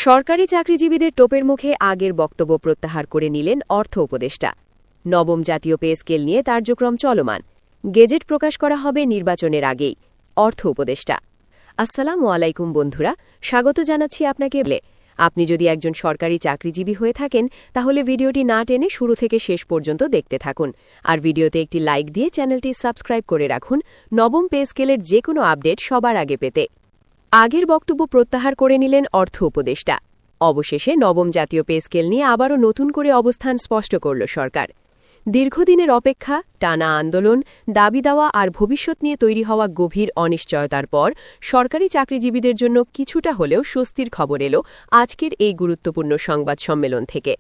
সরকারি চাকরিজীবীদের টোপের মুখে আগের বক্তব্য প্রত্যাহার করে নিলেন অর্থ উপদেষ্টা। নবম জাতীয় পে স্কেল নিয়ে কার্যক্রম চলমান, গেজেট প্রকাশ করা হবে নির্বাচনের আগেই, অর্থ উপদেষ্টা। আসসালামু আলাইকুম বন্ধুরা, স্বাগত জানাচ্ছি আপনাকে। আপনি যদি একজন সরকারি চাকরিজীবী হয়ে থাকেন তাহলে ভিডিওটি না টেনে শুরু থেকে শেষ পর্যন্ত দেখতে থাকুন, আর ভিডিওতে একটি লাইক দিয়ে চ্যানেলটি সাবস্ক্রাইব করে রাখুন নবম পে স্কেলের যে কোনো আপডেট সবার আগে পেতে। আগের বক্তব্য প্রত্যাহার করে নিলেন অর্থ উপদেষ্টা। অবশেষে নবম জাতীয় পে স্কেল নিয়ে আবারও নতুন করে অবস্থান স্পষ্ট করল সরকার। দীর্ঘদিনের অপেক্ষা, টানা আন্দোলন, দাবি দেওয়া আর ভবিষ্যৎ নিয়ে তৈরি হওয়া গভীর অনিশ্চয়তার পর সরকারি চাকরিজীবীদের জন্য কিছুটা হলেও স্বস্তির খবর এলো আজকের এই গুরুত্বপূর্ণ সংবাদ সম্মেলন থেকে।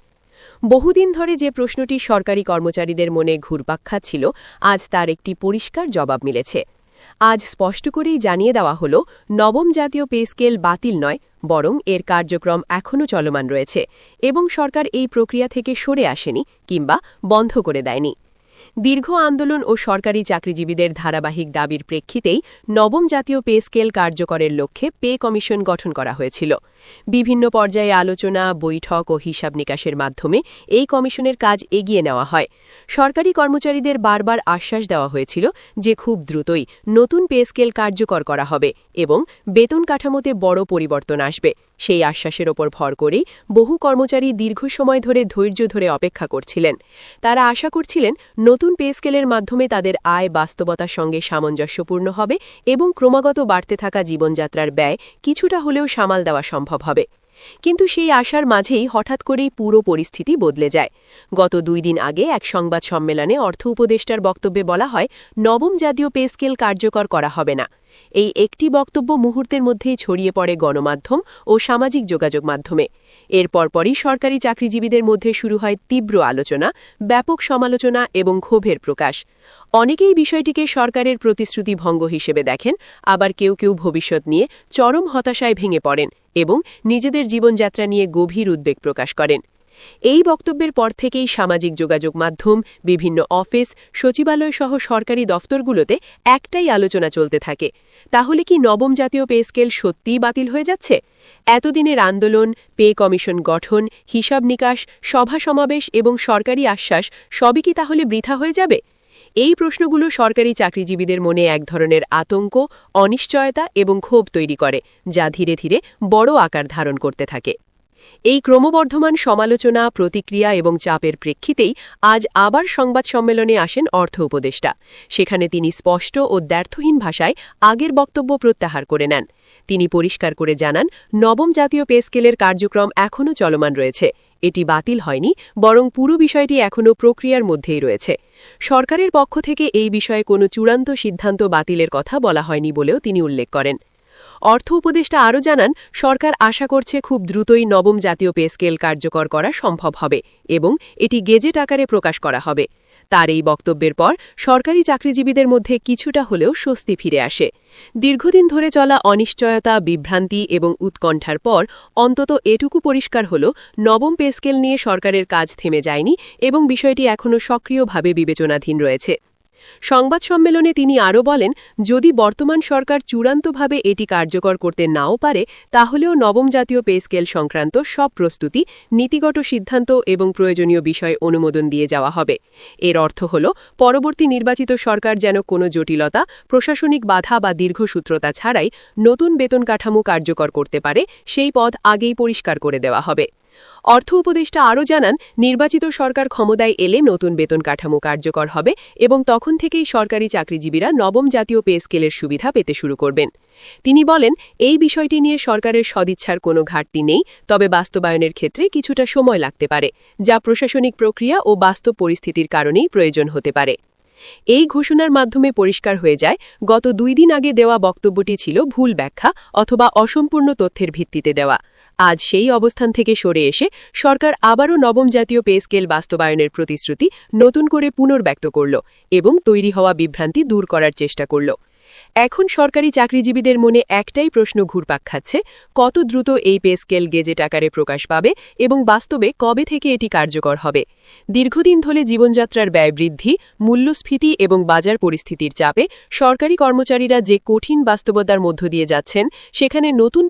বহুদিন ধরে যে প্রশ্নটি সরকারি কর্মচারীদের মনে ঘুরপাক খাচ্ছিল, আজ তার একটি পরিষ্কার জবাব মিলেছে। আজ স্পষ্ট করেই জানিয়ে দেওয়া হল, নবম জাতীয় পে স্কেল বাতিল নয়, বরং এর কার্যক্রম এখনও চলমান রয়েছে এবং সরকার এই প্রক্রিয়া থেকে সরে আসেনি কিংবা বন্ধ করে দেয়নি। দীর্ঘ আন্দোলন ও সরকারি চাকরিজীবীদের ধারাবাহিক দাবির প্রেক্ষিতেই নবম জাতীয় পে স্কেল কার্যকরের লক্ষ্যে পে কমিশন গঠন করা হয়েছিল। বিভিন্ন পর্যায়ে আলোচনা, বৈঠক ও হিসাব নিকাশের মাধ্যমে এই কমিশনের কাজ এগিয়ে নেওয়া হয়। সরকারি কর্মচারীদের বারবার আশ্বাস দেওয়া হয়েছিল যে খুব দ্রুতই নতুন পে স্কেল কার্যকর করা হবে এবং বেতন কাঠামোতে বড় পরিবর্তন আসবে। সেই আশ্বাসের ওপর ভর করেই বহু কর্মচারী দীর্ঘ সময় ধৈর্য ধরে অপেক্ষা করছিলেন। তারা আশা করছিলেন নতুন পে স্কেলের মাধ্যমে তাদের আয় বাস্তবতার সঙ্গে সামঞ্জস্যপূর্ণ হবে এবং ক্রমাগত বাড়তে থাকা জীবনযাত্রার ব্যয় কিছুটা হলেও সামাল দেওয়া সম্ভব হবে। কিন্তু সেই আশার মাঝেই হঠাৎ করেই পুরো পরিস্থিতি বদলে যায়। গত 2 দিন আগে এক সংবাদ সম্মেলনে অর্থ উপদেষ্টার বক্তব্যে বলা হয়, নবম জাতীয় পে স্কেল কার্যকর করা হবে না। এই একটি বক্তব্য মুহূর্তের মধ্যেই ছড়িয়ে পড়ে গণমাধ্যম ও সামাজিক যোগাযোগ মাধ্যমে। এর পরপরই সরকারি চাকরিজীবীদের মধ্যে শুরু হয় তীব্র আলোচনা, ব্যাপক সমালোচনা এবং ক্ষোভের প্রকাশ। অনেকেই বিষয়টিকে সরকারের প্রতিশ্রুতি ভঙ্গ হিসেবে দেখেন, আবার কেউ কেউ ভবিষ্যৎ নিয়ে চরম হতাশায় ভেঙে পড়েন এবং নিজেদের জীবনযাত্রা নিয়ে গভীর উদ্বেগ প্রকাশ করেন। এই বক্তব্যের পর থেকেই সামাজিক যোগাযোগ মাধ্যম, বিভিন্ন অফিস, সচিবালয় সহ সরকারি দফতরগুলোতে একটাই আলোচনা চলতে থাকে, তাহলে কি নবম জাতীয় পে স্কেল সত্যিই বাতিল হয়ে যাচ্ছে? এতদিনের আন্দোলন, পে কমিশন গঠন, হিসাব নিকাশ, সভা সমাবেশ এবং সরকারি আশ্বাস সবই কি তাহলে বৃথা হয়ে যাবে? এই প্রশ্নগুলো সরকারি চাকরিজীবীদের মনে এক ধরনের আতঙ্ক, অনিশ্চয়তা এবং ক্ষোভ তৈরি করে, যা ধীরে ধীরে বড় আকার ধারণ করতে থাকে। এই ক্রমবর্ধমান সমালোচনা, প্রতিক্রিয়া এবং চাপের প্রেক্ষিতেই আজ আবার সংবাদ সম্মেলনে আসেন অর্থ উপদেষ্টা। সেখানে তিনি স্পষ্ট ও দ্ব্যর্থহীন ভাষায় আগের বক্তব্য প্রত্যাহার করে নেন। তিনি পরিষ্কার করে জানান, নবম জাতীয় পে স্কেলের কার্যক্রম এখনও চলমান রয়েছে। এটি বাতিল হয়নি, বরং পুরো বিষয়টি এখনও প্রক্রিয়ার মধ্যেই রয়েছে। সরকারের পক্ষ থেকে এই বিষয়ে কোনো চূড়ান্ত সিদ্ধান্ত বাতিলের কথা বলা হয়নি বলেও তিনি উল্লেখ করেন। অর্থ উপদেষ্টা আরও জানান, সরকার আশা করছে খুব দ্রুতই নবম জাতীয় পে স্কেল কার্যকর করা সম্ভব হবে এবং এটি গেজেট আকারে প্রকাশ করা হবে। তার এই বক্তব্যের পর সরকারি চাকরিজীবীদের মধ্যে কিছুটা হলেও স্বস্তি ফিরে আসে। দীর্ঘদিন ধরে চলা অনিশ্চয়তা, বিভ্রান্তি এবং উৎকণ্ঠার পর অন্তত এটুকু পরিষ্কার হল, নবম পে স্কেল নিয়ে সরকারের কাজ থেমে যায়নি এবং বিষয়টি এখনও সক্রিয়ভাবে বিবেচনাধীন রয়েছে। সংবাদ সম্মেলনে তিনি আরও বলেন, যদি বর্তমান সরকার চূড়ান্তভাবে এটি কার্যকর করতে নাও পারে, তাহলেও নবম জাতীয় পে স্কেল সংক্রান্ত সব প্রস্তুতি, নীতিগত সিদ্ধান্ত এবং প্রয়োজনীয় বিষয় অনুমোদন দিয়ে যাওয়া হবে। এর অর্থ হল, পরবর্তী নির্বাচিত সরকার যেন কোনো জটিলতা, প্রশাসনিক বাধা বা দীর্ঘসূত্রতা ছাড়াই নতুন বেতন কাঠামো কার্যকর করতে পারে, সেই পথ আগেই পরিষ্কার করে দেওয়া হবে। অর্থ উপদেষ্টা আরও জানান, নির্বাচিত সরকার ক্ষমতায় এলে নতুন বেতন কাঠামো কার্যকর হবে এবং তখন থেকেই সরকারি চাকরিজীবীরা নবম জাতীয় পে স্কেলের সুবিধা পেতে শুরু করবেন। তিনি বলেন, এই বিষয়টি নিয়ে সরকারের সদিচ্ছার কোনো ঘাটতি নেই, তবে বাস্তবায়নের ক্ষেত্রে কিছুটা সময় লাগতে পারে, যা প্রশাসনিক প্রক্রিয়া ও বাস্তব পরিস্থিতির কারণেই প্রয়োজন হতে পারে। এই ঘোষণার মাধ্যমে পরিষ্কার হয়ে যায়, গত 2 দিন আগে দেওয়া বক্তব্যটি ছিল ভুল ব্যাখ্যা অথবা অসম্পূর্ণ তথ্যের ভিত্তিতে দেওয়া। আজ সেই অবস্থান থেকে সরে এসে সরকার আবারও নবম জাতীয় পে স্কেল বাস্তবায়নের প্রতিশ্রুতি নতুন করে পুনর্ব্যক্ত করল এবং তৈরি হওয়া বিভ্রান্তি দূর করার চেষ্টা করল। এখন সরকারি চাকরিজীবীদের মনে একটাই প্রশ্ন ঘুরপাক খাচ্ছে, কত দ্রুত এই পে স্কেল গেজেট আকারে প্রকাশ পাবে এবং বাস্তবে কবে থেকে এটি কার্যকর হবে। দীর্ঘদিন ধরে জীবনযাত্রার ব্যয় বৃদ্ধি, মূল্যস্ফীতি এবং বাজার পরিস্থিতির চাপে সরকারি কর্মচারীরা যে কঠিন বাস্তবতার মধ্য দিয়ে যাচ্ছেন, সেখানে নতুন